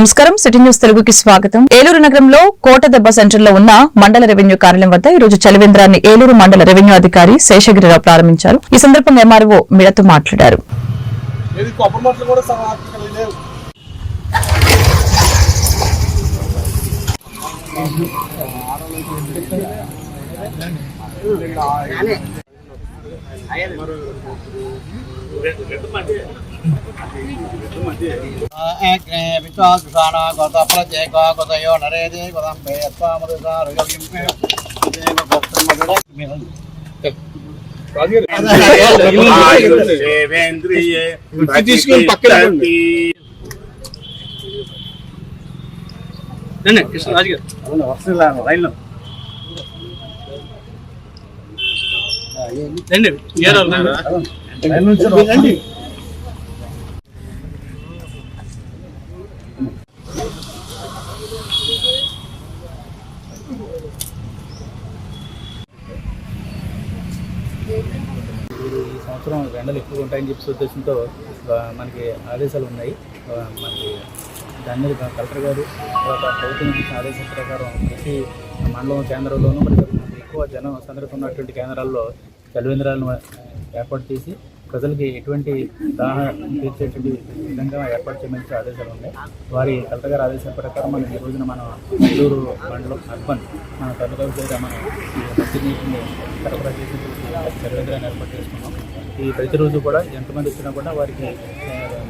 నమస్కారం, city news తెలుగుకి స్వాగతం. ఏలూరు నగరంలో కోటదెబ్బ సెంటర్ లో ఉన్న మండల రెవెన్యూ కార్యాలయం వద్ద ఈ రోజు చలివేంద్రాన్ని ఏలూరు మండల రెవెన్యూ అధికారి శేషగిరిరావు ప్రారంభించారు. ఈ సందర్భంగా ఎంఆర్ఓ మీడియాతో మాట్లాడారు. ఈ సంవత్సరం ఎండలు ఎక్కువ ఉంటాయని చెప్పి ఉద్దేశంతో మనకి ఆదేశాలు ఉన్నాయి. మనకి దాని మీద కలెక్టర్ గారు తర్వాత ప్రభుత్వం ఇచ్చిన ఆదేశాల ప్రకారం ప్రతి మండలం కేంద్రంలోనూ మరి ఎక్కువ జనం సందర్భం ఉన్నటువంటి కేంద్రాల్లో చలివేంద్రాలను ఏర్పాటు చేసి ప్రజలకి ఎటువంటి దాహం తీర్చేటువంటి విధంగా ఏర్పాటు చేయమని ఆదేశాలు ఉన్నాయి. వారి కలెక్టర్ గారి ఆదేశాల ప్రకారం మనం ఈ రోజున మనం ఏలూరు మండలం అర్బన్ మన తల్లిదండ్రుల దగ్గర మనం మంచినీటిని సరఫరా చేసి చలివేంద్రాన్ని ఏర్పాటు చేసుకున్నాం. ఈ ప్రతిరోజు కూడా ఎంతమంది వచ్చినా కూడా వారికి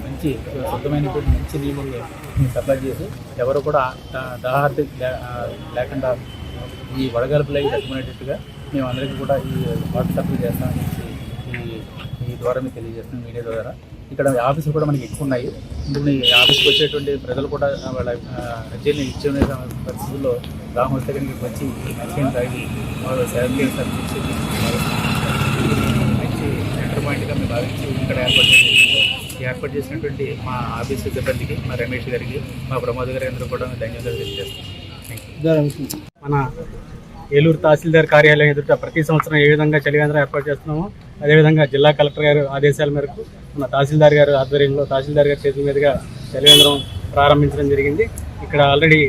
మంచి శుద్ధమైనటువంటి మంచి నీళ్ళని సప్లై చేసి ఎవరు కూడా దాహార్తి లేకుండా ఈ వడగలుపులై తట్టుకునేటట్టుగా మేము అందరికీ కూడా ఈ వాటర్ సప్లై చేస్తామని ఈ ద్వారా మీకు తెలియజేస్తున్నాం మీడియా ద్వారా. ఇక్కడ ఆఫీసులు కూడా మనకి ఎక్కువ ఉన్నాయి. ఇందులో ఈ ఆఫీస్కి వచ్చేటువంటి ప్రజలు కూడా వాళ్ళ అర్జీని ఇచ్చే పరిస్థితుల్లో దాహం వస్తే కనుక వచ్చి మంచిగా తాగి వాళ్ళు శానిటరీ సర్వీస్ మంచి సెంటర్ పాయింట్గా మేము భావించి ఇక్కడ ఏర్పాటు చేసినటువంటి మా ఆఫీస్ సిబ్బందికి, మా రమేష్ గారికి, మా ప్రమోద్ గారి అందరూ కూడా ధన్యవాదాలు తెలియజేస్తాం. మన ఏలూరు తహసీల్దార్ కార్యాలయం ఎదుట ప్రతి సంవత్సరం ఏ విధంగా చలివేంద్రం ఏర్పాటు చేస్తున్నామో అదేవిధంగా జిల్లా కలెక్టర్ గారు ఆదేశాల మేరకు మన తహసీల్దార్ గారు ఆధ్వర్యంలో తహసీల్దార్ గారి చేతుల మీదుగా చలివేంద్రం ప్రారంభించడం జరిగింది. ఇక్కడ ఆల్రెడీ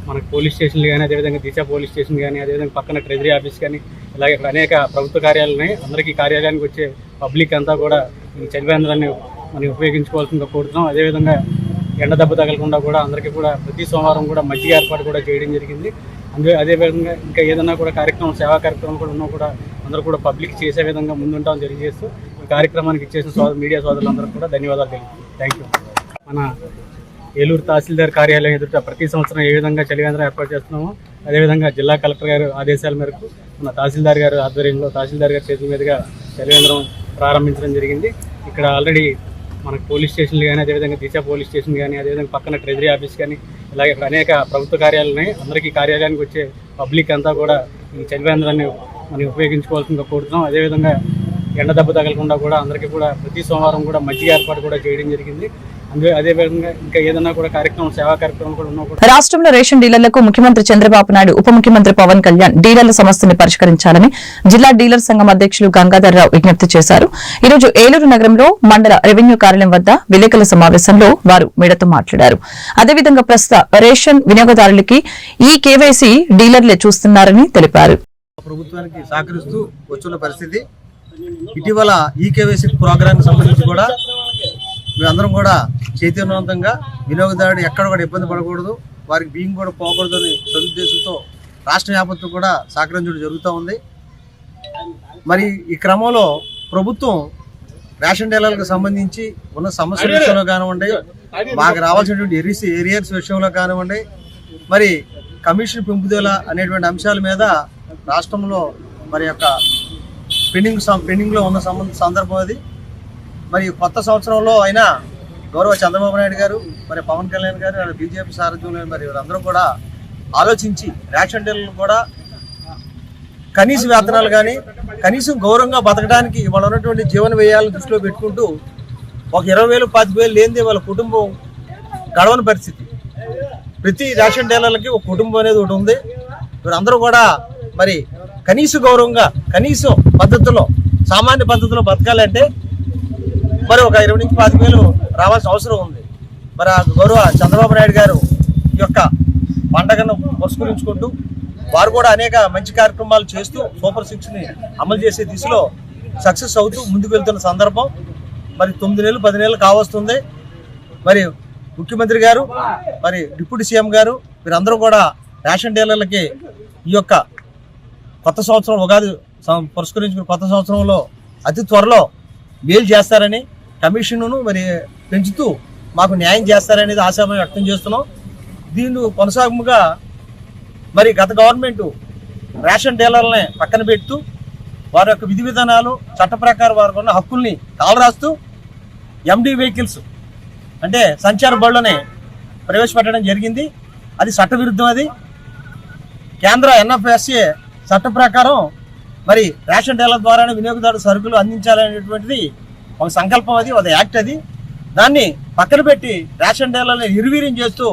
మనకు పోలీస్ స్టేషన్లు కానీ, అదేవిధంగా దిశ పోలీస్ స్టేషన్ కానీ, అదేవిధంగా పక్కన ట్రెజరీ ఆఫీస్ కానీ, ఇలాగే ఇక్కడ అనేక ప్రభుత్వ కార్యాలయాలు ఉన్నాయి. అందరికీ కార్యాలయానికి వచ్చే పబ్లిక్ అంతా కూడా ఈ చలివేంద్రాన్ని మనం ఉపయోగించుకోవాల్సిందిగా కోరుతున్నాం. అదేవిధంగా ఎండ దెబ్బ తగలకుండా కూడా అందరికీ కూడా ప్రతి సోమవారం కూడా మజ్జిగ ఏర్పాటు కూడా చేయడం జరిగింది. అదేవిధంగా ఇంకా ఏదైనా కూడా కార్యక్రమం, సేవా కార్యక్రమం కూడా ఉన్నా కూడా అందరూ కూడా పబ్లిక్ చేసే విధంగా ముందుంటామని తెలియజేస్తూ ఈ కార్యక్రమానికి ఇచ్చేసిన మీడియా సోదరులందరూ కూడా ధన్యవాదాలు తెలుపుతున్నాం. Thank you. మన ఏలూరు తహసీల్దార్ కార్యాలయం ఎదుట ప్రతి సంవత్సరం ఏ విధంగా చలివేంద్రం ఏర్పాటు చేస్తున్నామో అదేవిధంగా జిల్లా కలెక్టర్ గారు ఆదేశాల మేరకు మన తహసీల్దార్ గారు ఆధ్వర్యంలో తహసీల్దార్ గారి చేతుల మీదుగా చలివేంద్రం ప్రారంభించడం జరిగింది. ఇక్కడ ఆల్రెడీ మనకు పోలీస్ స్టేషన్లు కానీ, అదేవిధంగా దిశ పోలీస్ స్టేషన్ కానీ, అదేవిధంగా పక్కన ట్రెజరీ ఆఫీస్ కానీ, ఇలాగే ఇక్కడ అనేక ప్రభుత్వ కార్యాలయాలు ఉన్నాయి. అందరికీ కార్యాలయానికి వచ్చే పబ్లిక్ అంతా కూడా ఈ చలివేంద్రాన్ని మనం ఉపయోగించుకోవాల్సిందిగా కోరుతున్నాం. అదేవిధంగా ఎండ దెబ్బ తగలకుండా కూడా అందరికీ కూడా ప్రతి సోమవారం కూడా మజ్జిగ ఏర్పాటు కూడా చేయడం జరిగింది. అదేవిధంగా ఇంకా ఏదైనా కూడా కార్యక్రమం, సేవా కార్యక్రమం కూడా ఉన్నా కూడా రాష్ట్రంలో రేషన్ డీలర్లకు ముఖ్యమంత్రి చంద్రబాబు నాయుడు, ఉప ముఖ్యమంత్రి పవన్ కళ్యాణ్ డీలర్ల సమస్యని పరిష్కరించాలని జిల్లా డీలర్ సంఘం అధ్యక్షులు గంగాధర్రావు విజ్ఞప్తి చేశారు. ఈ రోజు ఏలూరు నగరంలో మండల రెవెన్యూ కార్యాలయం వద్ద విలేకరుల సమావేశంలో వారు మీడియాతో మాట్లాడారు. అదేవిధంగా ప్రస్తుత రేషన్ వినియోగదారులకి ఈ కేవైసీ డీలర్లే చూస్తున్నారని తెలిపారు. ప్రభుత్వానికి సహకరిస్తూ వచ్చిన పరిస్థితి. ఇటీవల ఈ కేవైసీ ప్రోగ్రామ్ సంబంధించి కూడా మేమందరం కూడా చైతన్యవంతంగా వినియోగదారుడు ఎక్కడ కూడా ఇబ్బంది పడకూడదు, వారికి బియ్యం కూడా పోకూడదు అని సదుద్దేశంతో రాష్ట్ర వ్యాప్తంగా కూడా సహకరించడం జరుగుతూ ఉంది. మరి ఈ క్రమంలో ప్రభుత్వం రేషన్ డీలర్లకు సంబంధించి ఉన్న సమస్యల విషయంలో కానివ్వండి, మాకు రావాల్సినటువంటి ఏరియర్స్ విషయంలో కానివ్వండి, మరి కమిషన్ పెంపుదల అనేటువంటి అంశాల మీద రాష్ట్రంలో మరి యొక్క పెండింగ్లో ఉన్న సందర్భం అది. మరి కొత్త సంవత్సరంలో అయినా గౌరవ చంద్రబాబు నాయుడు గారు, మరి పవన్ కళ్యాణ్ గారు, బీజేపీ సారథ్యంలో మరి వీరందరూ కూడా ఆలోచించి రేషన్ డీలర్లు కూడా కనీస వేతనాలు కానీ, కనీసం గౌరవంగా బతకడానికి వాళ్ళు ఉన్నటువంటి జీవన వ్యయాలను దృష్టిలో పెట్టుకుంటూ ఒక 20,000, 25,000 లేనిదే వాళ్ళ కుటుంబం గడవని పరిస్థితి. ప్రతి రేషన్ డీలర్లకి ఒక కుటుంబం అనేది ఒకటి ఉంది. వీరందరూ కూడా మరి కనీస గౌరవంగా, కనీసం పద్ధతిలో, సామాన్య పద్ధతిలో బతకాలంటే మరి ఒక 20,000 నుంచి 25,000 రావాల్సిన అవసరం ఉంది. మరి ఆ గౌరవ చంద్రబాబు నాయుడు గారు ఈ యొక్క పండగను పురస్కరించుకుంటూ వారు కూడా అనేక మంచి కార్యక్రమాలు చేస్తూ సూపర్ 6ని అమలు చేసే దిశలో సక్సెస్ అవుతూ ముందుకు వెళ్తున్న సందర్భం. మరి 9 నెలలు 10 నెలలు కావస్తుంది. మరి ముఖ్యమంత్రి గారు, మరి డిప్యూటీ సీఎం గారు వీరందరూ కూడా రేషన్ డీలర్లకి ఈ యొక్క కొత్త సంవత్సరం ఉగాది పురస్కరించుకున్న కొత్త సంవత్సరంలో అతి త్వరలో మేలు చేస్తారని, కమిషన్ను మరి పెంచుతూ మాకు న్యాయం చేస్తారనేది ఆశాభావం వ్యక్తం చేస్తున్నాం. దీన్ని కొనసాగముగా మరి గత గవర్నమెంట్ రేషన్ డీలర్లని పక్కన పెడుతూ వారి యొక్క విధి విధానాలు చట్ట ప్రకారం వారికి ఉన్న హక్కుల్ని కాలరాస్తూ ఎండి వెహికల్స్ అంటే సంచార బళ్ళని ప్రవేశపెట్టడం జరిగింది. అది చట్టవిరుద్ధం. అది కేంద్ర ఎన్ఎఫ్ఎస్ఏ చట్ట ప్రకారం మరి రేషన్ డీలర్ ద్వారానే వినియోగదారు సరుకులు అందించాలనేటువంటిది ఒక సంకల్పం. అది ఒక యాక్ట్. అది దాన్ని పక్కన పెట్టి రేషన్ డీలర్ని నిర్వీర్యం చేస్తూ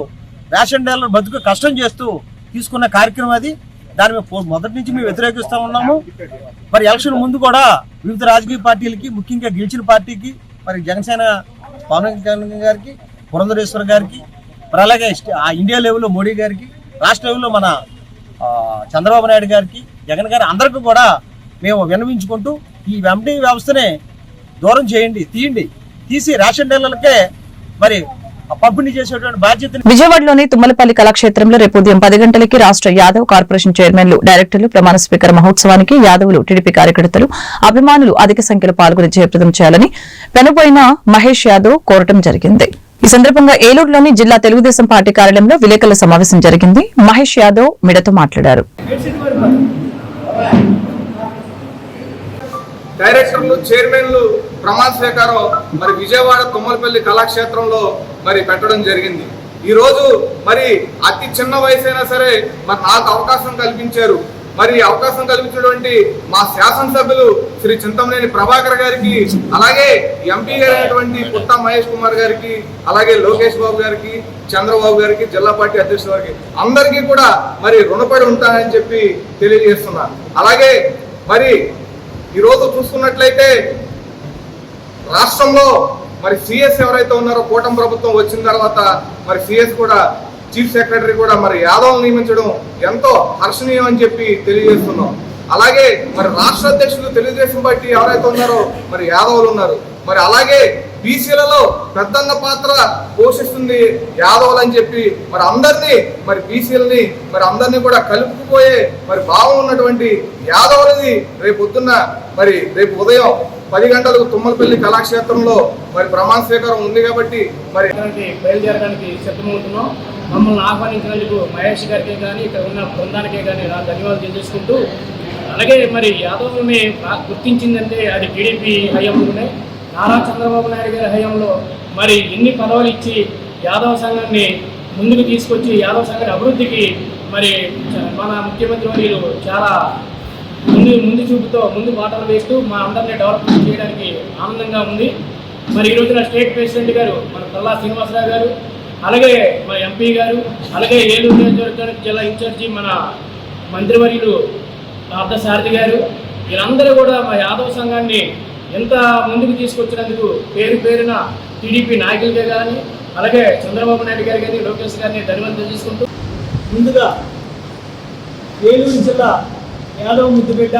రేషన్ డీలర్ బతుకు కష్టం చేస్తూ తీసుకున్న కార్యక్రమం అది. దాని మొదటి నుంచి మేము వ్యతిరేకిస్తూ ఉన్నాము. మరి ఎలక్షన్ ముందు కూడా వివిధ రాజకీయ పార్టీలకి, ముఖ్యంగా గెలిచిన పార్టీకి, మరి జనసేన పవన్ కళ్యాణ్ గారికి, పురంధరేశ్వర్ గారికి, మరి అలాగే ఇండియా లెవెల్లో మోడీ గారికి, రాష్ట్ర లెవెల్లో మన చంద్రబాబు నాయుడు గారికి, జగన్ గారి అందరికీ కూడా మేము విన్నవించుకుంటూ ఈ ఎండి వ్యవస్థనే దూరం చేయండి, తీసి రేషన్ డీలర్లకే మరి పంపిణీ చేసేటువంటి బాధ్యత. విజయవాడలోని తుమ్మలపల్లి కళాక్షేత్రంలో రేపు ఉదయం 10 గంటలకి రాష్ట్ర యాదవ్ కార్పొరేషన్ చైర్మన్లు, డైరెక్టర్లు ప్రమాణ స్వీకార మహోత్సవానికి యాదవులు, టీడీపీ కార్యకర్తలు, అభిమానులు అధిక సంఖ్యలో పాల్గొని జయప్రదం చేయాలని వెనుపోయిన మహేష్ యాదవ్ కోరటం జరిగింది. ఈ సందర్భంగా ఏలూరులోని జిల్లా తెలుగుదేశం పార్టీ కార్యాలయంలో విలేకరుల సమావేశం జరిగింది. మహేష్ యాదవ్ మీడియాతో మాట్లాడారు. డైరెక్టర్లు, చైర్మన్లు ప్రమాణ స్వీకారం మరి విజయవాడ తుమ్మలపల్లి కళాక్షేత్రంలో మరి పెట్టడం జరిగింది. ఈ రోజు మరి అతి చిన్న వయసైనా సరే మరి నాకు అవకాశం కల్పించారు. మరి అవకాశం కల్పించినటువంటి మా శాసనసభ్యులు శ్రీ చింతమనేని ప్రభాకర్ గారికి, అలాగే ఎంపీ గారైనటువంటి పుట్టా మహేష్ కుమార్ గారికి, అలాగే లోకేష్ బాబు గారికి, చంద్రబాబు గారికి, జిల్లా పార్టీ అధ్యక్షుల వారికి అందరికీ కూడా మరి రుణపడి ఉంటానని చెప్పి తెలియజేస్తున్నారు. అలాగే మరి ఈరోజు చూసుకున్నట్లయితే రాష్ట్రంలో మరి సిఎస్ ఎవరైతే ఉన్నారో కూటమి ప్రభుత్వం వచ్చిన తర్వాత మరి సిఎస్ కూడా చీఫ్ సెక్రటరీ కూడా మరి యాదవ్ నియమించడం ఎంతో హర్షణీయం అని చెప్పి తెలియజేస్తున్నాం. అలాగే మరి రాష్ట్ర అధ్యక్షులు తెలుగుదేశం పార్టీ ఎవరైతే ఉన్నారో మరి యాదవులు ఉన్నారు. మరి అలాగే బీసీలలో పెద్దన్న పాత్ర పోషిస్తుంది యాదవులు అని చెప్పి మరి అందరినీ మరి బీసీలని మరి అందరినీ కూడా కలుపుకుపోయే మరి భావం ఉన్నటువంటి యాదవులది రేపు పొద్దున్న మరి రేపు ఉదయం 10 గంటలకు తుమ్మలపల్లి కళాక్షేత్రంలో మరి ప్రమాణ స్వీకారం ఉంది కాబట్టి మరి బయలుదేరడానికి సిద్ధమవుతున్నాం. మమ్మల్ని ఆహ్వానించినందుకు మహేష్ గారికి కానీ ఇక్కడ ఉన్న బృందానికే కానీ నా ధన్యవాదాలు తెలియజేసుకుంటూ, అలాగే మరి యాదవుల్ని గుర్తించిందంటే అది టీడీపీ హయాంలోనే, నారా చంద్రబాబు నాయుడు గారి హయాంలో మరి ఎన్ని పదవులు ఇచ్చి యాదవ సంఘాన్ని ముందుకు తీసుకొచ్చి యాదవ సంఘాన్ని అభివృద్ధికి మరి మన ముఖ్యమంత్రి వర్యులు చాలా ముందు చూపుతో ముందు బాటలు వేస్తూ మా అందరినీ డెవలప్మెంట్ చేయడానికి ఆనందంగా ఉంది. మరి ఈ రోజున స్టేట్ ప్రెసిడెంట్ గారు మన పల్లా శ్రీనివాసరావు గారు, అలాగే మా ఎంపీ గారు, అలాగే ఏలూరు నియోజకవర్గానికి జిల్లా ఇన్ఛార్జి మన మంత్రివర్యులు పార్థసారథి గారు, వీరందరూ కూడా మా యాదవ సంఘాన్ని ఎంత ముందుకు తీసుకొచ్చినందుకు పేరు పేరున టీడీపీ నాయకులుగా కానీ, అలాగే చంద్రబాబు నాయుడు గారు కానీ, లోకేష్ గారిని ధన్యవాదాలు చేసుకుంటూ, ముందుగా ఏలూరు జిల్లా యాదవ్ ముద్దుబిడ్డ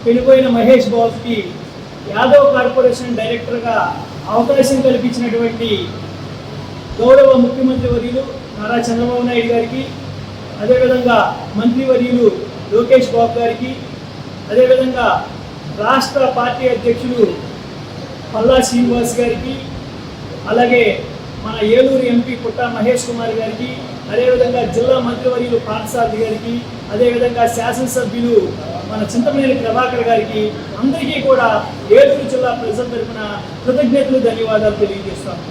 వెళ్ళిపోయిన మహేష్ బాబుకి యాదవ్ కార్పొరేషన్ డైరెక్టర్గా అవకాశం కల్పించినటువంటి గౌరవ ముఖ్యమంత్రి వర్యులు నారా చంద్రబాబు నాయుడు గారికి, అదేవిధంగా మంత్రివర్యులు లోకేష్ బాబు గారికి, అదేవిధంగా రాష్ట్ర పార్టీ అధ్యక్షులు పల్లా శ్రీనివాస్ గారికి, అలాగే మన ఏలూరు ఎంపీ పుట్టా మహేష్ కుమార్ గారికి, అదేవిధంగా జిల్లా మంత్రివర్యులు పార్థసారథి గారికి, అదేవిధంగా శాసనసభ్యులు మన చింతమనేని ప్రభాకర్ గారికి, అందరికీ కూడా ఏలూరు జిల్లా ప్రజల తరఫున కృతజ్ఞతలు, ధన్యవాదాలు తెలియజేస్తాము.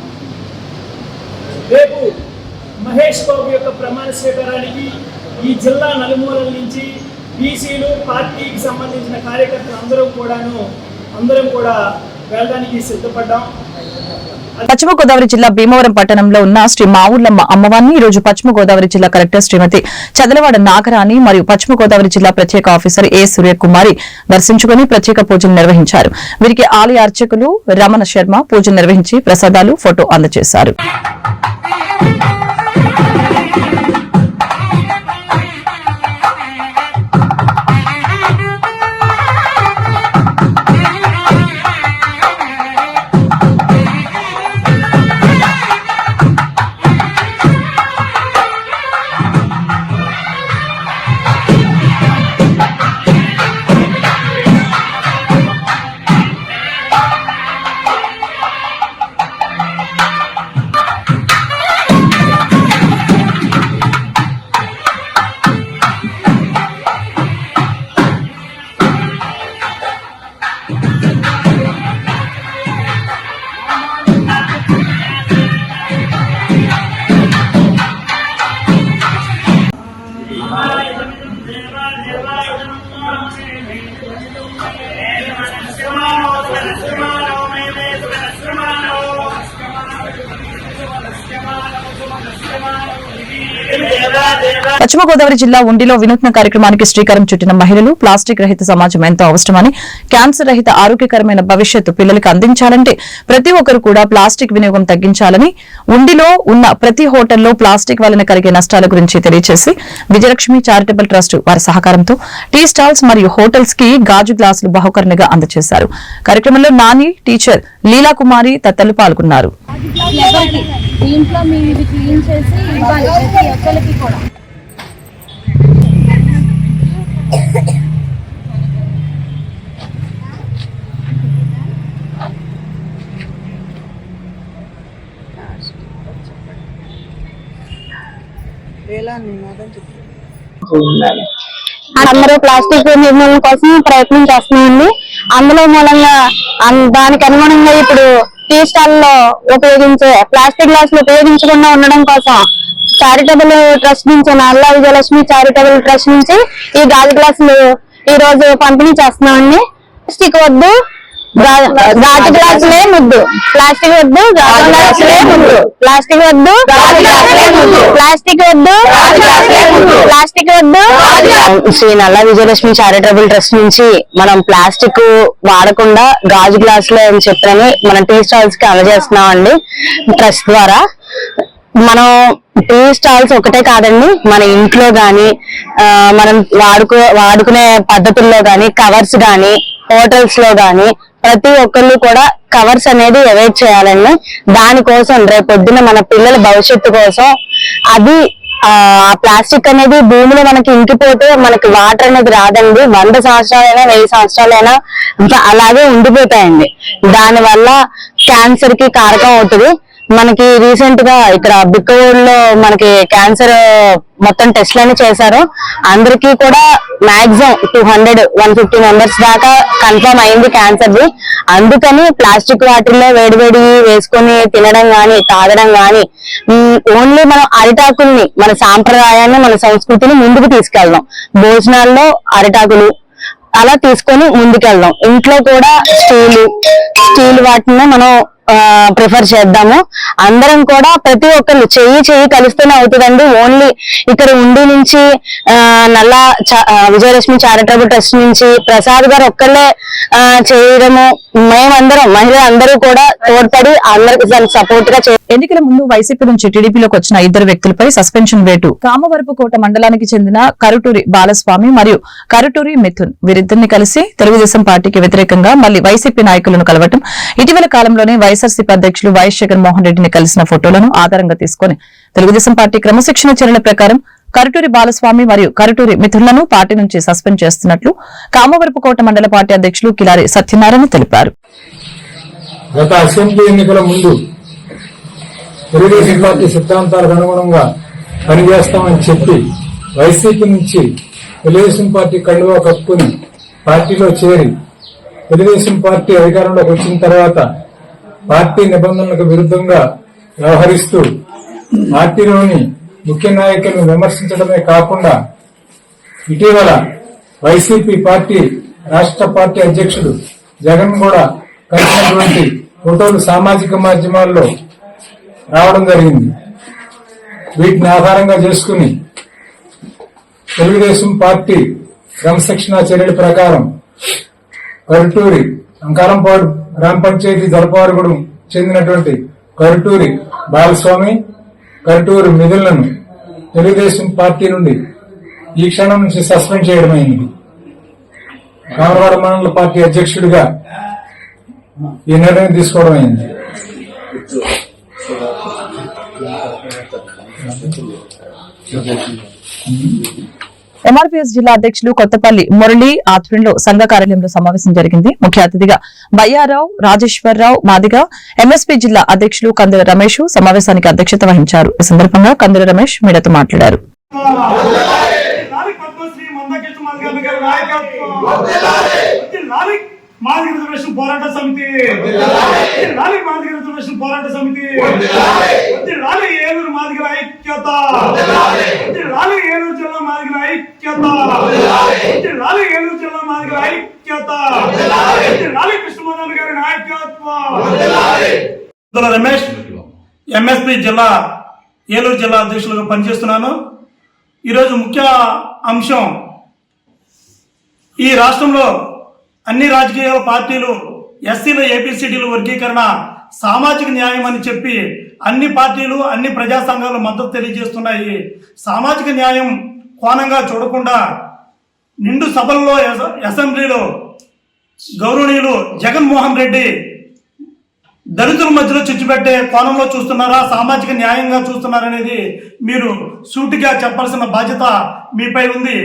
రేపు మహేష్ బాబు యొక్క ప్రమాణ స్వీకారానికి ఈ జిల్లా నలుమూలల నుంచి బీసీలు, పార్టీకి సంబంధించిన కార్యకర్తలు అందరం కూడా వెళ్ళడానికి సిద్ధపడ్డాం. పశ్చిమ గోదావరి జిల్లా భీమవరం పట్టణంలో ఉన్న శ్రీ మావుళ్లమ్మ అమ్మవారిని ఈ రోజు పశ్చిమ గోదావరి జిల్లా కలెక్టర్ శ్రీమతి చదలవాడ నాగరాణి మరియు పశ్చిమ గోదావరి జిల్లా ప్రత్యేక ఆఫీసర్ ఏ సూర్యకుమారి దర్శించుకుని ప్రత్యేక పూజలు నిర్వహించారు. వీరికి ఆలయ అర్చకులు రమణ శర్మ పూజలు నిర్వహించి ప్రసాదాలు, ఫోటో అందజేశారు. పశ్చిమ గోదావరి జిల్లా ఉండిలో వినూత్న కార్యక్రమానికి శ్రీకారం చుట్టిన మహిళలు ప్లాస్టిక్ రహిత సమాజం ఎంతో అవసరమని, క్యాన్సర్ రహిత ఆరోగ్యకరమైన భవిష్యత్తు పిల్లలకు అందించాలంటే ప్రతి ఒక్కరు కూడా ప్లాస్టిక్ వినియోగం తగ్గించాలని, ఉండిలో ఉన్న ప్రతి హోటల్లో ప్లాస్టిక్ వలన కలిగే నష్టాల గురించి తెలియజేసి విజయలక్ష్మి చారిటబుల్ ట్రస్ట్ వారి సహకారంతో టీ స్టాల్స్ మరియు హోటల్స్ కి గాజు గ్లాసులు బహుకరణగా అందజేశారు. కార్యక్రమంలో నాని, టీచర్ లీలా కుమారి తదితరులు పాల్గొన్నారు. దీంట్లో మేము ఇది క్లీన్ చేసి ఇవ్వాలి ప్రతి ఒక్కరికి కూడా. అందరూ ప్లాస్టిక్ నిర్మూలన కోసం ప్రయత్నం చేస్తున్నామండి. అందులో మూలంగా దానికి అనుగుణంగా ఇప్పుడు టీ స్టాల్ లో ఉపయోగించే ప్లాస్టిక్ గ్లాసులు ఉపయోగించకుండా ఉండడం కోసం చారిటబుల్ ట్రస్ట్ నుంచి, నల్ల విజయలక్ష్మి చారిటబుల్ ట్రస్ట్ నుంచి ఈ గాజు గ్లాసులు ఈ రోజు పంపిణీ చేస్తున్నామండి. ప్లాస్టిక్ వద్దు, గాజు గ్లాసులే ముద్దు. ప్లాస్టిక్ వద్దు, గాజు గ్లాసులే ముద్దు. ప్లాస్టిక్ వద్దు, ప్లాస్టిక్ వద్దు, ప్లాస్టిక్ వద్దు. శ్రీ నల్ల విజయలక్ష్మి చారిటబుల్ ట్రస్ట్ నుంచి మనం ప్లాస్టిక్ వాడకుండా గాజు గ్లాసులే అని చెప్పని మనం టీ స్టాల్స్ కి అందజేస్తున్నాం అండి. ట్రస్ట్ ద్వారా మనం టీ స్టాల్స్ ఒకటే కాదండి, మన ఇంట్లో గాని మనం వాడుకునే పద్ధతుల్లో గాని, కవర్స్ గాని, హోటల్స్ లో గాని ప్రతి ఒక్కళ్ళు కూడా కవర్స్ అనేది అవాయిడ్ చేయాలండి. దానికోసం రేపొద్దున మన పిల్లల భవిష్యత్తు కోసం అది ఆ ప్లాస్టిక్ అనేది భూమిలో మనకి ఇంకిపోతే మనకి వాటర్ అనేది రాదండి. 100 సంవత్సరాలైనా 1000 సంవత్సరాలైనా అలాగే ఉండిపోతాయండి. దాని వల్ల క్యాన్సర్ కి కారకం అవుతుంది. మనకి రీసెంట్ గా ఇక్కడ బిక్కవూరులో మనకి క్యాన్సర్ మొత్తం టెస్ట్లని చేశారు. అందరికీ కూడా మాక్సిమం 200-150 మెంబర్స్ దాకా కన్ఫర్మ్ అయింది క్యాన్సర్ ది. అందుకని ప్లాస్టిక్ వాటిల్లో వేడివేడి వేసుకొని తినడం గాని, తాగడం గాని, ఓన్లీ మనం అరిటాకుల్ని, మన సాంప్రదాయాన్ని, మన సంస్కృతిని ముందుకు తీసుకెళ్దాం. భోజనాల్లో అరిటాకులు అలా తీసుకొని ముందుకెళ్దాం. ఇంట్లో కూడా స్టీల్ వాటిని మనం ప్రిఫర్ చేద్దాము. అందరం కూడా ప్రతి ఒక్కరు చెయ్యి కలిస్తేనే అవుతుందండి. ఓన్లీ ఇక్కడ ఉండి నుంచి నల్ల విజయలక్ష్మి చారిటబుల్ ట్రస్ట్ నుంచి ప్రసాద్ గారు ఒక్కళ్ళే చేయడము, మేమందరం మహిళలందరూ కూడా తోడ్పడి అందరికి సపోర్ట్ గా ఎన్నికల ముందు వైసీపీ నుంచి టీడీపీలోకి వచ్చిన 2 వ్యక్తులపై సస్పెన్షన్ వేటు. కామవరపుకోట మండలానికి చెందిన కరుటూరి బాలస్వామి మరియు కరుటూరి మిథున్ వీరిద్దరిని కలిసి తెలుగుదేశం పార్టీకి వ్యతిరేకంగా మళ్లీ వైసీపీ నాయకులను కలవటం, ఇటీవల కాలంలోనే వైఎస్ఆర్సీపీ అధ్యక్షులు వైఎస్ జగన్మోహన్ రెడ్డిని కలిసిన ఫోటోలను ఆధారంగా తీసుకుని తెలుగుదేశం పార్టీ క్రమశిక్షణ చర్యల ప్రకారం కరుటూరి బాలస్వామి మరియు కరుటూరి మిథున్లను పార్టీ నుంచి సస్పెండ్ చేస్తున్నట్లు కామవరపుకోట మండల పార్టీ అధ్యక్షులు కిలారి సత్యనారాయణ తెలిపారు. గత అసెంబ్లీ ఎన్నికల ముందు తెలుగుదేశం పార్టీ సిద్ధాంతాలకు అనుగుణంగా పనిచేస్తామని చెప్పి వైసీపీ నుంచి తెలుగుదేశం పార్టీ కండువా కప్పుకుని పార్టీలో చేరి తెలుగుదేశం పార్టీ అధికారంలోకి వచ్చిన తర్వాత పార్టీ నిబంధనలకు విరుద్ధంగా వ్యవహరిస్తూ పార్టీలోని ముఖ్య నాయకులను విమర్శించడమే కాకుండా ఇటీవల వైసీపీ పార్టీ రాష్ట్ర పార్టీ అధ్యక్షుడు జగన్ కూడా కలిసినటువంటి ఫోటోలు సామాజిక మాధ్యమాల్లో రావడం జరిగింది. వీటిని ఆధారంగా చేసుకుని తెలుగుదేశం పార్టీ క్రమశిక్షణ చర్యల ప్రకారం కరుటూరి అంకారంపాడు గ్రామ పంచాయతీ దొరపారుగూడెం చెందినటువంటి కరుటూరి బాలస్వామి, కరుటూరి మిథున్లను తెలుగుదేశం పార్టీ నుండి ఈ క్షణం నుంచి సస్పెండ్ చేయడమైంది. కామరవాడ మండల పార్టీ అధ్యక్షుడిగా ఈ నిర్ణయం తీసుకోవడం అయింది. ఎంఆర్పీఎస్ జిల్లా అధ్యక్షులు కొత్తపల్లి మురళి ఆధ్వర్యంలో సంఘ కార్యాలయంలో సమావేశం జరిగింది. ముఖ్య అతిథిగా బయ్యారావు, రాజేశ్వరరావు మాదిగ, ఎంఎస్పీ జిల్లా అధ్యక్షులు కందుల రమేష్ సమావేశానికి అధ్యక్షత వహించారు. ఈ సందర్భంగా కందుల రమేష్ మీడియాతో మాట్లాడారు. మాదిగ రిజర్వేషన్ పోరాట సమితి మాదిగ రిజర్వేషన్ పోరాట సమితి ఏలూరు మాదిగల ఐక్యత, ఏలూరు జిల్లా మాదిగల ఐక్యత, ఏలూరు జిల్లా మాదిగల ఐక్యత, కృష్ణమోహన్ గారి నాయకత్వం. రమేష్ ఎంఎస్పీ జిల్లా ఏలూరు జిల్లా అధ్యక్షులుగా పనిచేస్తున్నాను. ఈరోజు ముఖ్య అంశం, ఈ రాష్ట్రంలో అన్ని రాజకీయ పార్టీలు ఎస్సీల ఏబిసిడీల వర్గీకరణ సామాజిక న్యాయం అని చెప్పి అన్ని పార్టీలు అన్ని ప్రజా సంఘాలు మద్దతు తెలియజేస్తున్నాయి. సామాజిక న్యాయం కోణంగా చూడకుండా నిండు సభల్లో అసెంబ్లీలో గౌరవనీయులు జగన్మోహన్ రెడ్డి దళితుల మధ్యలో చిచ్చుపెట్టే కోణంలో చూస్తున్నారా, సామాజిక న్యాయంగా చూస్తున్నారనేది మీరు సూటిగా చెప్పాల్సిన బాధ్యత మీపై ఉంది.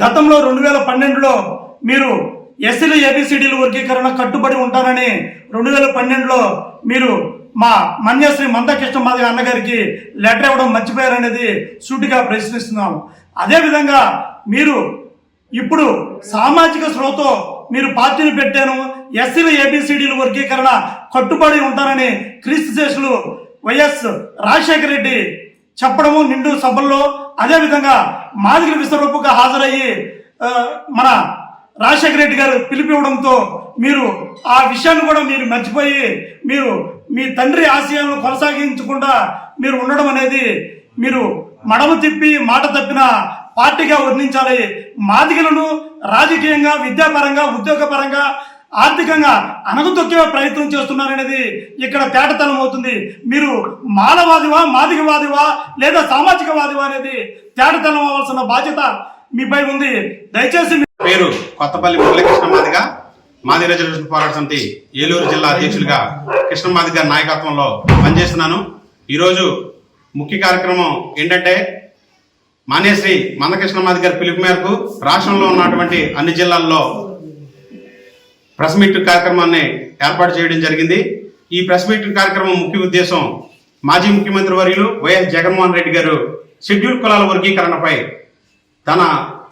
గతంలో 2012లో మీరు ఎస్సీల ఏబిసిడీల వర్గీకరణ కట్టుబడి ఉంటారని 2012లో మీరు మా మన్యశ్రీ మందకృష్ణ మాదిగ అన్నగారికి లెటర్ ఇవ్వడం మర్చిపోయారనేది సూటిగా ప్రశ్నిస్తున్నాం. అదేవిధంగా మీరు ఇప్పుడు సామాజిక స్పృహతో మీరు పార్టీని పెట్టాను, ఎస్సీల ఏబిసిడీల వర్గీకరణ కట్టుబడి ఉంటారని క్రీస్తు శేషులు వైఎస్ రాజశేఖర రెడ్డి చెప్పడము నిండు సభల్లో, అదేవిధంగా మాదిగల విశ్వరూపంగా హాజరయ్యి మన రాజశేఖర రెడ్డి గారు పిలిపివ్వడంతో మీరు ఆ విషయాన్ని కూడా మీరు మర్చిపోయి మీరు మీ తండ్రి ఆశయాలను కొనసాగించకుండా మీరు ఉండడం అనేది మీరు మడమ తిప్పి మాట తప్పిన పార్టీగా వర్ణించాలి. మాదిగలను రాజకీయంగా, విద్యాపరంగా, ఉద్యోగపరంగా, ఆర్థికంగా అణగదొక్కే ప్రయత్నం చేస్తున్నారనేది ఇక్కడ తేటతలం అవుతుంది. మీరు మానవాదివా, మాదిగవాదివా లేదా సామాజికవాదివా అనేది తేటతలం అవ్వాల్సిన బాధ్యత మీపై ఉంది. దయచేసి పేరు కొత్తపల్లి మురళీకృష్ణ మాదిగ, మాదిగ రిజర్వేషన్ పోరాట సమితి ఏలూరు జిల్లా అధ్యక్షులుగా కృష్ణ మాదిగ నాయకత్వంలో పనిచేస్తున్నాను. ఈరోజు ముఖ్య కార్యక్రమం ఏంటంటే, మాన్యశ్రీ మందకృష్ణ మాదిగ గారి పిలుపు మేరకు రాష్ట్రంలో ఉన్నటువంటి అన్ని జిల్లాల్లో ప్రెస్ మీట్ కార్యక్రమాన్ని ఏర్పాటు చేయడం జరిగింది. ఈ ప్రెస్ మీట్ కార్యక్రమం ముఖ్య ఉద్దేశం, మాజీ ముఖ్యమంత్రి వర్యులు వైఎస్ జగన్మోహన్ రెడ్డి గారు షెడ్యూల్ కులాల వర్గీకరణపై తన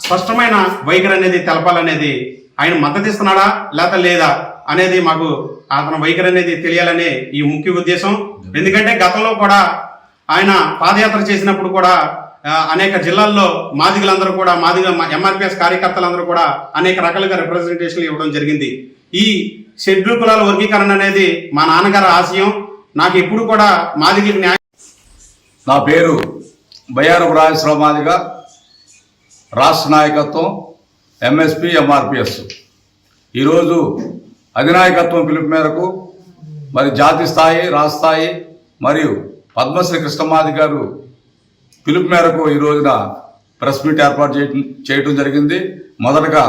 స్పష్టమైన వైఖరి అనేది తెలపాలనేది, ఆయన మద్దతు ఇస్తున్నాడా లేక లేదా అనేది మాకు అతని వైఖరి అనేది తెలియాలనే ఈ ముఖ్య ఉద్దేశం. ఎందుకంటే గతంలో కూడా ఆయన పాదయాత్ర చేసినప్పుడు కూడా అనేక జిల్లాల్లో మాదిగలందరూ కూడా, మాదిగ ఎంఆర్పిఎస్ కార్యకర్తలందరూ కూడా అనేక రకాలుగా రిప్రజెంటేషన్లు ఇవ్వడం జరిగింది. ఈ షెడ్యూల్ కులాల వర్గీకరణ అనేది మా నాన్నగారి ఆశయం. నాకు ఎప్పుడు కూడా మాదిగలకు న్యాయం. నా పేరు బయ్యారపు రాజేశ్వరరావు మాదిగ, రాష్ట్ర నాయకత్వం ఎంఎస్పి ఎంఆర్పిఎస్. ఈరోజు అధినాయకత్వం పిలుపు మేరకు మరి జాతీయ స్థాయి, రాష్ట్ర స్థాయి మరియు పద్మశ్రీ కృష్ణమాది గారు పిలుపు మేరకు ఈ రోజున ప్రెస్ మీట్ ఏర్పాటు చేయడం జరిగింది. మొదటగా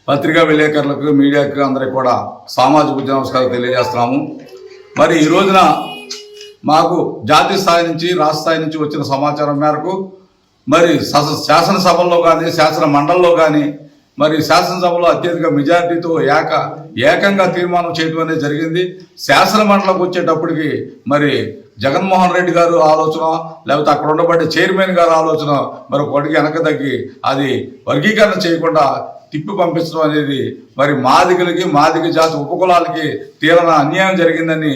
పత్రికా విలేకరులకు, మీడియాకు అందరికీ కూడా సామాజిక ఉద్యమ నమస్కారాలు తెలియజేస్తున్నాము. మరి ఈ రోజున మాకు జాతీయ స్థాయి నుంచి, రాష్ట్ర స్థాయి నుంచి వచ్చిన సమాచారం మేరకు మరి శాసనసభల్లో కానీ, శాసన మండలిలో కానీ, మరి శాసనసభలో అత్యధిక మెజారిటీతో ఏకంగా తీర్మానం చేయడం అనేది జరిగింది. శాసన మండలికి వచ్చేటప్పటికి మరి జగన్మోహన్ రెడ్డి గారు ఆలోచన, లేకపోతే అక్కడ ఉండబడే చైర్మన్ గారు ఆలోచన మరి ఒకటికి వెనక తగ్గి అది వర్గీకరణ చేయకుండా తిప్పి పంపించడం అనేది మరి మాదిగలకి, మాదిగ జాతి ఉపకులాలకి తీరన అన్యాయం జరిగిందని.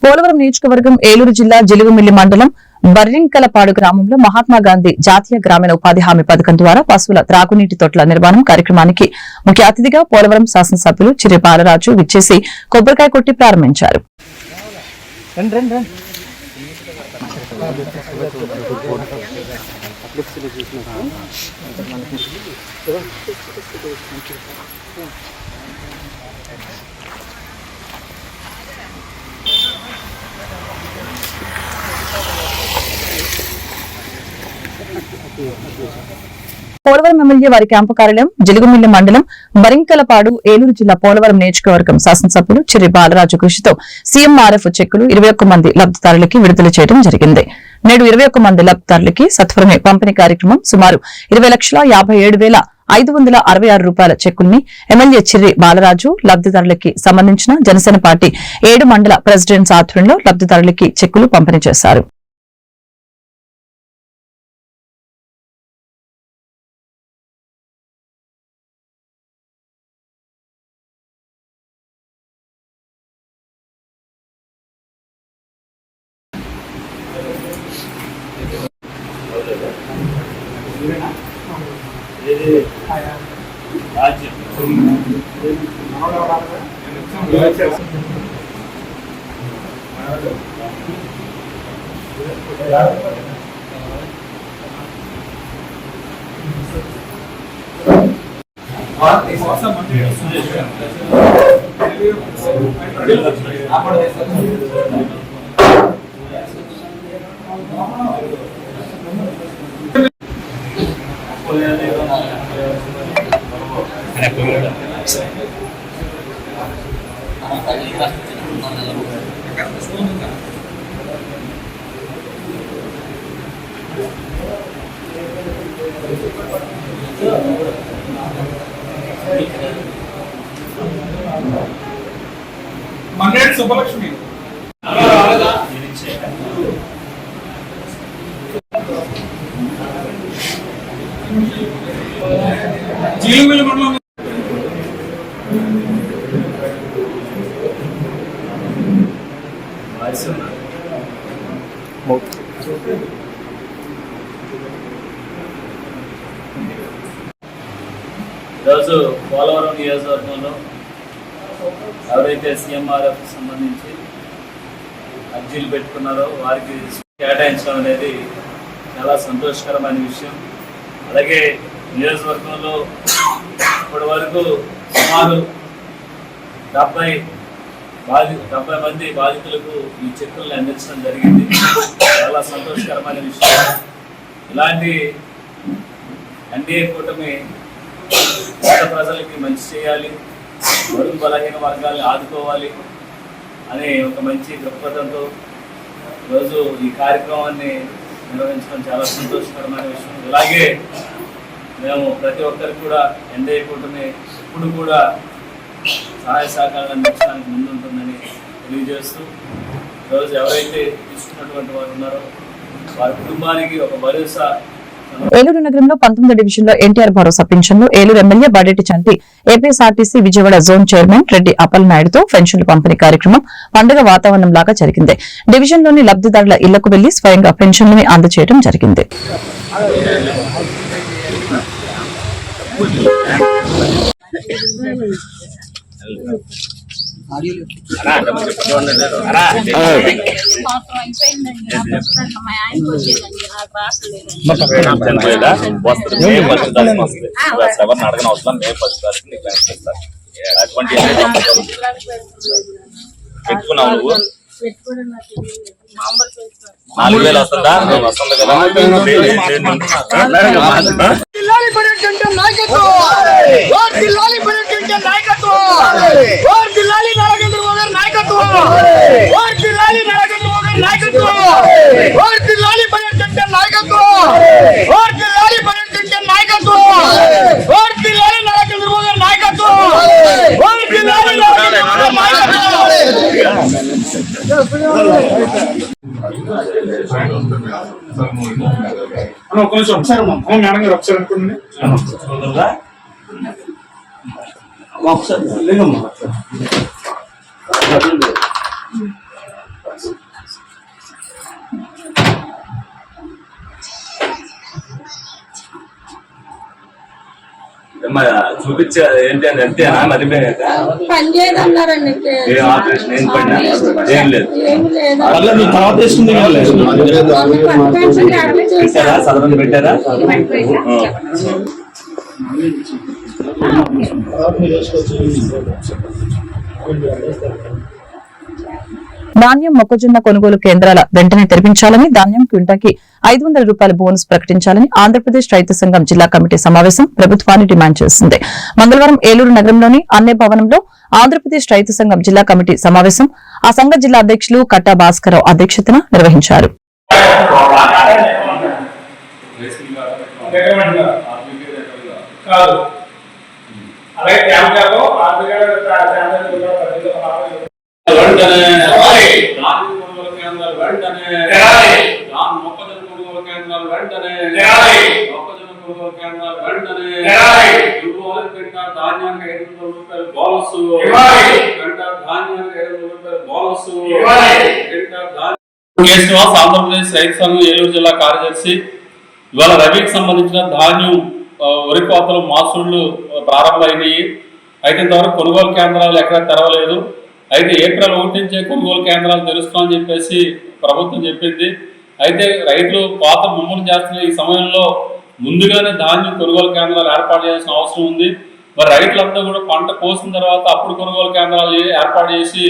పోలవరం నియోజకవర్గం ఏలూరు జిల్లా జిలుగుమిల్లి మండలం బర్రింకలపాడు గ్రామంలో మహాత్మా గాంధీ జాతీయ గ్రామీణ ఉపాధి హామీ పథకం ద్వారా పశువుల త్రాగునీటి తొట్ల నిర్మాణం కార్యక్రమానికి ముఖ్య అతిథిగా పోలవరం శాసనసభ్యులు చిర్రి బాలరాజు విచ్చేసి కొబ్బరికాయ కొట్టి ప్రారంభించారు. పోలవరం ఎమ్మెల్యే వారి క్యాంపు కార్యాలయం జిలుగుమిల్లి మండలం బరింకలపాడు ఏలూరు జిల్లా పోలవరం నియోజకవర్గం శాసనసభ్యులు చిర్రి బాలరాజు కృషితో సీఎంఆర్ఎఫ్ చెక్కులు 21 మంది లబ్దిదారులకి విడుదల చేయడం జరిగింది. నేడు 21 మంది లబ్దిదారులకి సత్వరమే పంపిణీ కార్యక్రమం సుమారు 20,57,566 రూపాయల చెక్కుల్ని ఎమ్మెల్యే చిర్రి బాలరాజు లబ్దిదారులకి సంబంధించిన జనసేన పార్టీ 7 మండల ప్రెసిడెంట్స్ ఆధ్వర్యంలో లబ్దిదారులకి చెక్కులు పంపిణీ చేశారు. మండేటి సుబ్బలక్ష్మి జీలుమిల్లి మండలం ఈరోజు పోలవరం నియోజకవర్గంలో ఎవరైతే సీఎంఆర్ఎఫ్ సంబంధించి అర్జీలు పెట్టుకున్నారో వారికి కేటాయించడం అనేది చాలా సంతోషకరమైన విషయం. అలాగే నియోజకవర్గంలో ఇప్పటి వరకు సుమారు 70 మంది బాధితులకు ఈ చెక్కులను అందించడం జరిగింది. చాలా సంతోషకరమైన విషయం. ఇలాంటి ఎన్డీఏ కూటమి పేద ప్రజలకి మంచి చేయాలి, బడుగు బలహీన వర్గాలను ఆదుకోవాలి అనే ఒక మంచి దృక్పథంతో ఈరోజు ఈ కార్యక్రమాన్ని నిర్వహించడం చాలా సంతోషకరమైన విషయం. ఇలాగే మేము ప్రతి ఒక్కరికి కూడా ఎన్డీఏ కూటమి ఇప్పుడు కూడా సహాయ సహకారాలు అందించడానికి ముందుంటుందని తెలియజేస్తూ ఈరోజు ఎవరైతే తీసుకున్నటువంటి వారు ఉన్నారో వారి కుటుంబానికి ఒక భరోసా. ఏలూరు నగరంలో 19వ డివిజన్లో ఎన్టీఆర్ భరోసా పింఛన్లు Eluru MLA Badeti Chanti APSRTC Vijayawada zone chairman Reddy Appal నాయుడుతో పెన్షన్లు పంపిణీ కార్యక్రమం పండుగ వాతావరణం లాగా జరిగింది. డివిజన్లోని లబ్దిదారుల ఇళ్లకు వెళ్లి స్వయంగా పెన్షన్లను అందజేయడం జరిగింది. పెట్టుకున్నావు నువ్వు 4000 వస్తుందా? వస్తుంది కదా. ఒక్క నిమిషం ఒకసారి మేడం గారు ఒకసారి అనుకోండి. చూపించా ఏంటి అని అంతేనా? మర్చిపోయాక ఆపరేషన్ ఏం పడినా ఏం లేదు. పెట్టారా? సదరం పెట్టారా? ధాన్యం మొక్కజొన్న కొనుగోలు కేంద్రాల వెంటనే తెరిపించాలని, ధాన్యం క్వింటాకి 500 రూపాయల బోనస్ ప్రకటించాలని ఆంధ్రప్రదేశ్ రైతు సంఘం జిల్లా కమిటీ సమావేశం ప్రభుత్వాన్ని డిమాండ్ చేసింది. మంగళవారం ఏలూరు నగరంలోని అన్నే భవనంలో ఆంధ్రప్రదేశ్ రైతు సంఘం జిల్లా కమిటీ సమావేశం ఆ సంఘ జిల్లా అధ్యక్షులు కట్టా భాస్కరరావు అధ్యక్షతన నిర్వహించారు. ఆంధ్రప్రదేశ్ రైతు సంఘం ఏలూరు జిల్లా కార్యదర్శి. ఇవాళ రబీకి సంబంధించిన ధాన్యం వరి కోతలు మాసూళ్లు ప్రారంభమైనవి. అయితే ఇంతవరకు కొనుగోలు కేంద్రాలు ఎక్కడ తెరవలేదు. అయితే ఏప్రిల్ 1 నుంచే కొనుగోలు కేంద్రాలు తెరుస్తామని చెప్పేసి ప్రభుత్వం చెప్పింది. అయితే రైతులు కోత ముమ్మరం చేస్తున్న ఈ సమయంలో ముందుగానే ధాన్యం కొనుగోలు కేంద్రాలు ఏర్పాటు చేయాల్సిన అవసరం ఉంది. మరి రైతులంతా కూడా పంట కోసిన తర్వాత అప్పుడు కొనుగోలు కేంద్రాలు ఏర్పాటు చేసి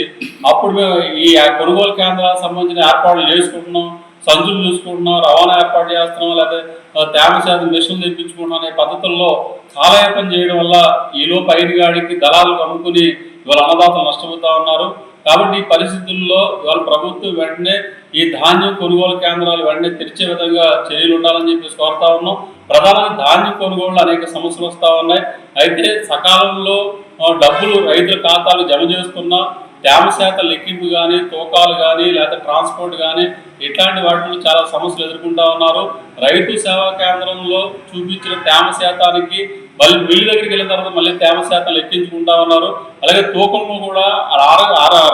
అప్పుడు మేము ఈ కొనుగోలు కేంద్రాలకు సంబంధించిన ఏర్పాట్లు చేసుకుంటున్నాం, సంచులు చూసుకుంటున్నాం, రవాణా ఏర్పాటు చేస్తున్నాం, లేదా తేమ శాతం మిషన్లు తెప్పించుకుంటున్నాం అనే పద్ధతుల్లో కాలయాపన చేయడం వల్ల ఈలోపు అయిన గాడికి దళాలు అమ్ముకుని ఇవాళ అన్నదాతలు నష్టపోతా ఉన్నారు. కాబట్టి ఈ పరిస్థితుల్లో ఇవాళ ప్రభుత్వం వెంటనే ఈ ధాన్యం కొనుగోలు కేంద్రాలు వెంటనే తెరిచే విధంగా చర్యలు ఉండాలని చెప్పేసి కోరుతా ఉన్నాం. ప్రధానంగా ధాన్యం కొనుగోళ్ళు అనేక సమస్యలు వస్తూ ఉన్నాయి. అయితే సకాలంలో డబ్బులు రైతుల ఖాతాలు జమ చేస్తున్నా తేమ శాతం లెక్కింపు కానీ, తూకాలు కానీ, లేదా ట్రాన్స్పోర్ట్ కానీ ఇట్లాంటి వాటిలో చాలా సమస్యలు ఎదుర్కొంటా ఉన్నారు. రైతు సేవా కేంద్రంలో చూపించిన తేమ శాతానికి మళ్ళీ మిల్లు దగ్గరికి వెళ్ళిన తర్వాత మళ్ళీ తేమ శాతం లెక్కించుకుంటా ఉన్నారు. అలాగే తూకంలో కూడా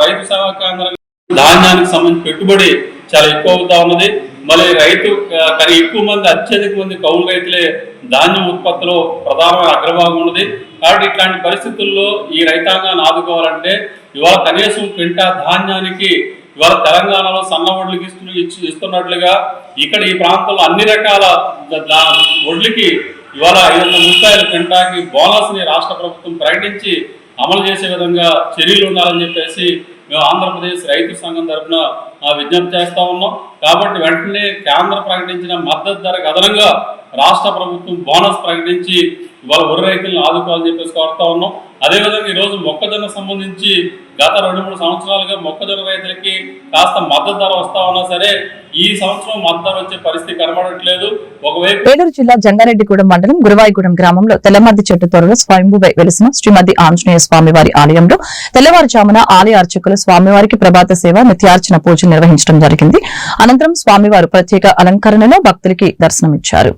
రైతు సేవా కేంద్రం ధాన్యానికి సంబంధించి పెట్టుబడి చాలా ఎక్కువ అవుతా ఉన్నది. మళ్ళీ రైతు కానీ ఎక్కువ మంది అత్యధిక మంది కౌలు రైతులే ధాన్యం ఉత్పత్తిలో ప్రధానమైన అగ్రభాగం ఉన్నది. కాబట్టి ఇట్లాంటి పరిస్థితుల్లో ఈ రైతాంగాన్ని ఆదుకోవాలంటే ఇవాళ కనీసం క్వింటా ధాన్యానికి ఇవాళ తెలంగాణలో సన్న వడ్లకి ఇస్తున్నట్లుగా ఇక్కడ ఈ ప్రాంతంలో అన్ని రకాల వడ్లకి ఇవాళ 500 క్వింటాకి బోనస్ ని రాష్ట్ర ప్రభుత్వం ప్రకటించి అమలు చేసే విధంగా చర్యలు ఉండాలని చెప్పేసి మేము ఆంధ్రప్రదేశ్ రైతు సంఘం తరఫున విజ్ఞప్తి చేస్తా ఉన్నాం. కాబట్టి వెంటనే కేంద్రం ప్రకటించిన మద్దతు ధరకు అదనంగా రాష్ట్ర ప్రభుత్వం బోనస్ ప్రకటించి ఇవాళ వరి రైతులను ఆదుకోవాలని చెప్పేసి కోరుతా ఉన్నాం. అదేవిధంగా ఈరోజు మొక్కజొన్న సంబంధించి గత 2-3 సంవత్సరాలుగా మొక్కజొన్న రైతులకి కాస్త మద్దతు ధర వస్తా ఉన్నా సరే ఈ సంవత్సరం మద్దతు ధర వచ్చే పరిస్థితి కనబడట్లేదు. ఒకవైపు ఏలూరు జిల్లా జంగారెడ్డిగూడెం మండలం గురువాయిగూడెం గ్రామంలో తెల్లమద్ది చెట్టు త్వరలో స్వయంభూవై వెలిసిన శ్రీమద్ది ఆంజనేయ స్వామివారి ఆలయంలో తెల్లవారుజామున ఆలయ అర్చకులు స్వామివారికి ప్రభాత సేవ, నిత్యార్చన పూజలు నిర్వహించడం జరిగింది. అనంతరం స్వామివారు ప్రత్యేక అలంకరణలో భక్తులకి దర్శనమిచ్చారు.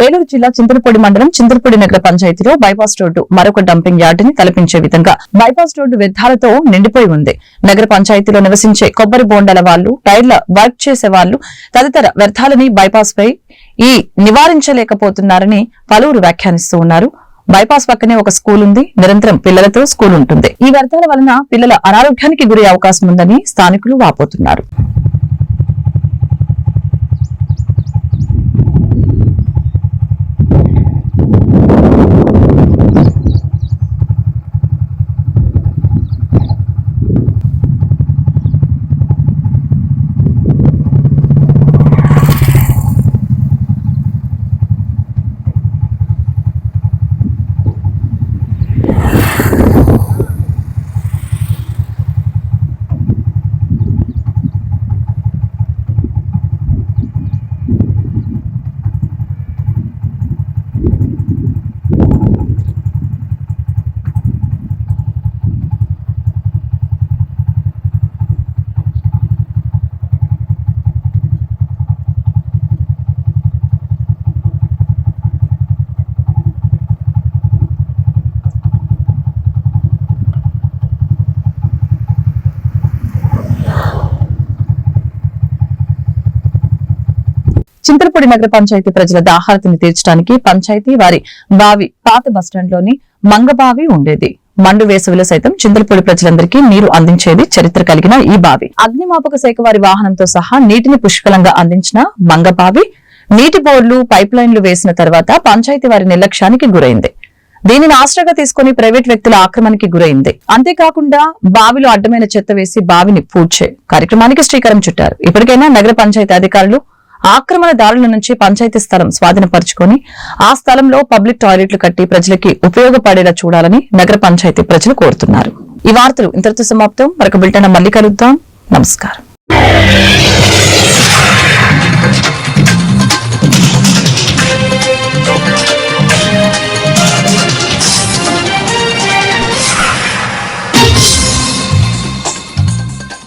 ఏలూరు జిల్లా చింతలపూడి మండలం చింతలపూడి నగర పంచాయతీలో బైపాస్ రోడ్డు మరొక డంపింగ్ యార్డుని తలపించే విధంగా బైపాస్ రోడ్డు వ్యర్థాలతో నిండిపోయి ఉంది. నగర పంచాయతీలో నివసించే కొబ్బరి బోండాల వాళ్లు, టైర్ల వర్క్ చేసే వాళ్లు తదితర వ్యర్థాలని బైపాస్ పై నివారించలేకపోతున్నారని పలువురు వ్యాఖ్యానిస్తూ ఉన్నారు. బైపాస్ పక్కనే ఒక స్కూల్ ఉంది. నిరంతరం పిల్లలతో స్కూల్ ఉంటుంది. ఈ వ్యర్థాల వలన పిల్లల అనారోగ్యానికి గురయ్యే అవకాశం ఉందని స్థానికులు వాపోతున్నారు. చింతలపూడి నగర పంచాయతీ ప్రజల దాహార్తిని తీర్చడానికి పంచాయతీ వారి బావి పాత బస్టాండ్లోని మంగబావి ఉండేది. మండు వేసవిలో సైతం చింతలపూడి ప్రజలందరికీ నీరు అందించేది చరిత్ర కలిగిన ఈ బావి అగ్నిమాపక శాఖ వారి వాహనంతో సహా నీటిని పుష్కలంగా అందించిన మంగబావి నీటి బోర్లు, పైప్ లైన్లు వేసిన తర్వాత పంచాయతీ వారి నిర్లక్ష్యానికి గురైంది. దీనిని ఆశ్రగా తీసుకుని ప్రైవేట్ వ్యక్తుల ఆక్రమణకి గురైంది. అంతేకాకుండా బావిలో అడ్డమైన చెత్త వేసి బావిని పూడ్చే కార్యక్రమానికి శ్రీకారం చుట్టారు. ఇప్పటికైనా నగర పంచాయతీ అధికారులు ఆక్రమణదారుల నుంచి పంచాయతీ స్థలం స్వాధీనపరుచుకొని ఆ స్థలంలో పబ్లిక్ టాయిలెట్లు కట్టి ప్రజలకి ఉపయోగపడేలా చూడాలని నగర పంచాయతీ ప్రజలు కోరుతున్నారు. ఈ వార్తలు ఇంతటితో సమాప్తం. మరొక బులెటిన్ మళ్ళీ కలుద్దాం. నమస్కారం.